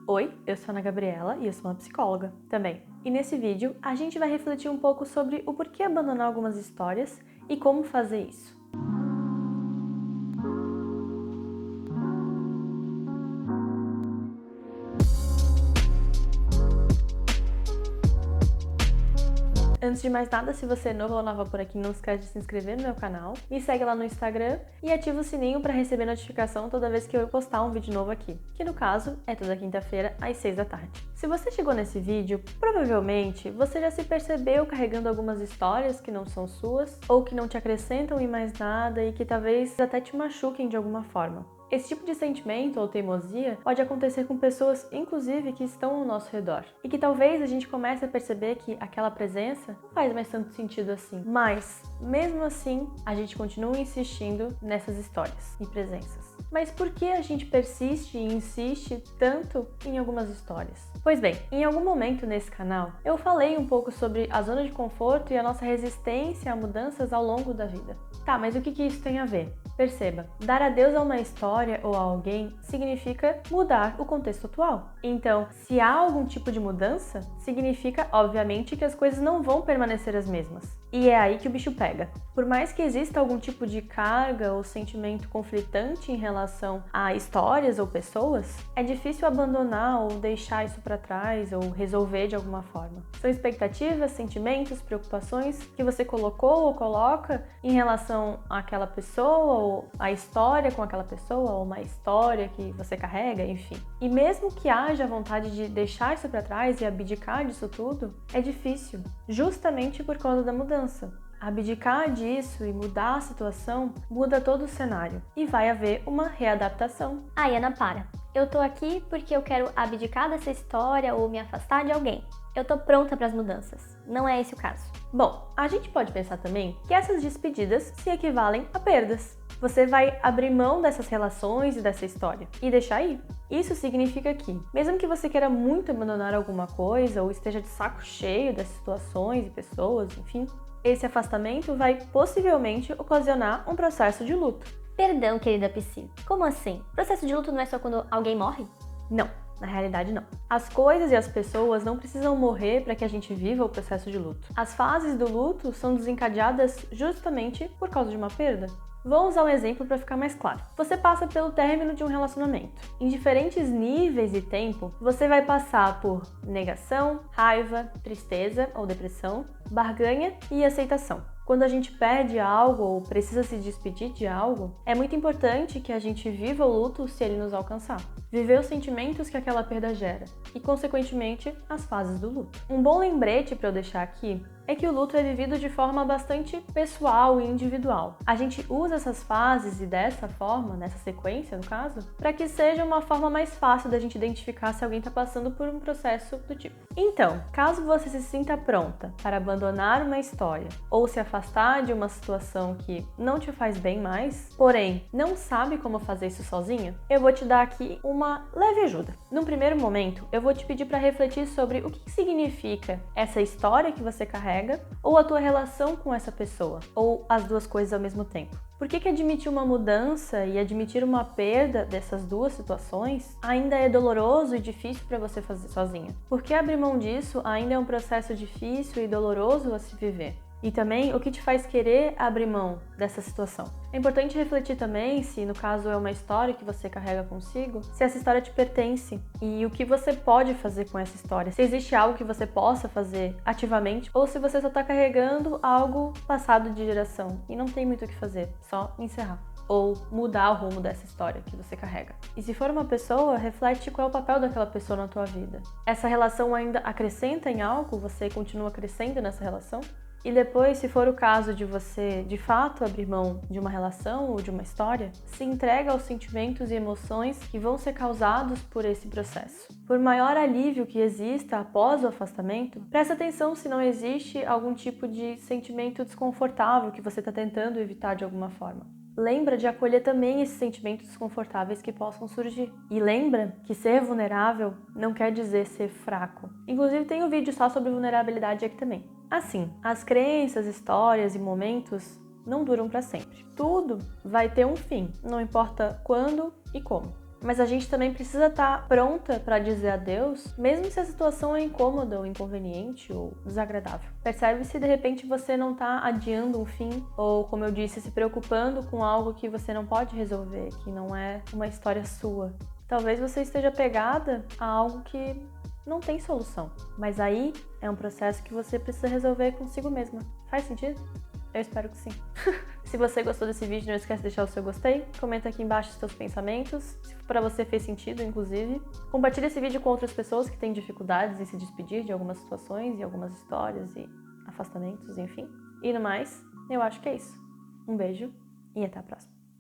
Oi, eu sou a Ana Gabriela e eu sou uma psicóloga também. E nesse vídeo a gente vai refletir um pouco sobre o porquê abandonar algumas histórias e como fazer isso. Antes de mais nada, se você é novo ou nova por aqui, não esquece de se inscrever no meu canal, me segue lá no Instagram e ativa o sininho para receber notificação toda vez que eu postar um vídeo novo aqui, que no caso é toda quinta-feira às 6 da tarde. Se você chegou nesse vídeo, provavelmente você já se percebeu carregando algumas histórias que não são suas ou que não te acrescentam em mais nada e que talvez até te machuquem de alguma forma. Esse tipo de sentimento ou teimosia pode acontecer com pessoas, inclusive, que estão ao nosso redor. E que talvez a gente comece a perceber que aquela presença não faz mais tanto sentido assim. Mas, mesmo assim, a gente continua insistindo nessas histórias e presenças. Mas por que a gente persiste e insiste tanto em algumas histórias? Pois bem, em algum momento nesse canal, eu falei um pouco sobre a zona de conforto e a nossa resistência a mudanças ao longo da vida. Tá, mas o que isso tem a ver? Perceba, dar adeus a uma história ou a alguém significa mudar o contexto atual. Então, se há algum tipo de mudança, significa, obviamente, que as coisas não vão permanecer as mesmas. E é aí que o bicho pega. Por mais que exista algum tipo de carga ou sentimento conflitante em relação a histórias ou pessoas, é difícil abandonar ou deixar isso para trás ou resolver de alguma forma. São expectativas, sentimentos, preocupações que você colocou ou coloca em relação àquela pessoa ou a história com aquela pessoa ou uma história que você carrega, enfim. E mesmo que haja vontade de deixar isso para trás e abdicar disso tudo, é difícil, justamente por causa da mudança. Abdicar disso e mudar a situação muda todo o cenário e vai haver uma readaptação. Ai, Ana, para. Eu tô aqui porque eu quero abdicar dessa história ou me afastar de alguém. Eu tô pronta para as mudanças. Não é esse o caso. Bom, a gente pode pensar também que essas despedidas se equivalem a perdas. Você vai abrir mão dessas relações e dessa história e deixar ir. Isso significa que, mesmo que você queira muito abandonar alguma coisa ou esteja de saco cheio dessas situações e pessoas, enfim, esse afastamento vai possivelmente ocasionar um processo de luto. Perdão, querida Psy. Como assim? Processo de luto não é só quando alguém morre? Não, na realidade não. As coisas e as pessoas não precisam morrer para que a gente viva o processo de luto. As fases do luto são desencadeadas justamente por causa de uma perda. Vou usar um exemplo para ficar mais claro. Você passa pelo término de um relacionamento. Em diferentes níveis e tempo, você vai passar por negação, raiva, tristeza ou depressão, barganha e aceitação. Quando a gente perde algo ou precisa se despedir de algo, é muito importante que a gente viva o luto se ele nos alcançar. Viver os sentimentos que aquela perda gera e, consequentemente, as fases do luto. Um bom lembrete para eu deixar aqui é que o luto é vivido de forma bastante pessoal e individual. A gente usa essas fases e dessa forma, nessa sequência no caso, para que seja uma forma mais fácil da gente identificar se alguém está passando por um processo do tipo. Então, caso você se sinta pronta para abandonar uma história ou se afastar de uma situação que não te faz bem mais, porém não sabe como fazer isso sozinha, eu vou te dar aqui uma leve ajuda. Num primeiro momento, eu vou te pedir para refletir sobre o que significa essa história que você carrega ou a tua relação com essa pessoa, ou as duas coisas ao mesmo tempo. Por que admitir uma mudança e admitir uma perda dessas duas situações ainda é doloroso e difícil para você fazer sozinha? Porque abrir mão disso ainda é um processo difícil e doloroso a se viver. E também o que te faz querer abrir mão dessa situação. É importante refletir também se, no caso, é uma história que você carrega consigo, se essa história te pertence e o que você pode fazer com essa história. Se existe algo que você possa fazer ativamente ou se você só está carregando algo passado de geração e não tem muito o que fazer, só encerrar. Ou mudar o rumo dessa história que você carrega. E se for uma pessoa, reflete qual é o papel daquela pessoa na tua vida. Essa relação ainda acrescenta em algo? Você continua crescendo nessa relação? E depois, se for o caso de você, de fato, abrir mão de uma relação ou de uma história, se entrega aos sentimentos e emoções que vão ser causados por esse processo. Por maior alívio que exista após o afastamento, presta atenção se não existe algum tipo de sentimento desconfortável que você está tentando evitar de alguma forma. Lembra de acolher também esses sentimentos desconfortáveis que possam surgir. E lembra que ser vulnerável não quer dizer ser fraco. Inclusive tem um vídeo só sobre vulnerabilidade aqui também. Assim, as crenças, histórias e momentos não duram para sempre. Tudo vai ter um fim, não importa quando e como. Mas a gente também precisa estar pronta para dizer adeus, mesmo se a situação é incômoda ou inconveniente ou desagradável. Percebe se de repente você não está adiando um fim ou, como eu disse, se preocupando com algo que você não pode resolver, que não é uma história sua. Talvez você esteja pegada a algo que não tem solução, mas aí é um processo que você precisa resolver consigo mesma. Faz sentido? Eu espero que sim. Se você gostou desse vídeo, não esquece de deixar o seu gostei, comenta aqui embaixo os seus pensamentos, se para você fez sentido, inclusive. Compartilhe esse vídeo com outras pessoas que têm dificuldades em se despedir de algumas situações e algumas histórias e afastamentos, enfim. E no mais, eu acho que é isso. Um beijo e até a próxima.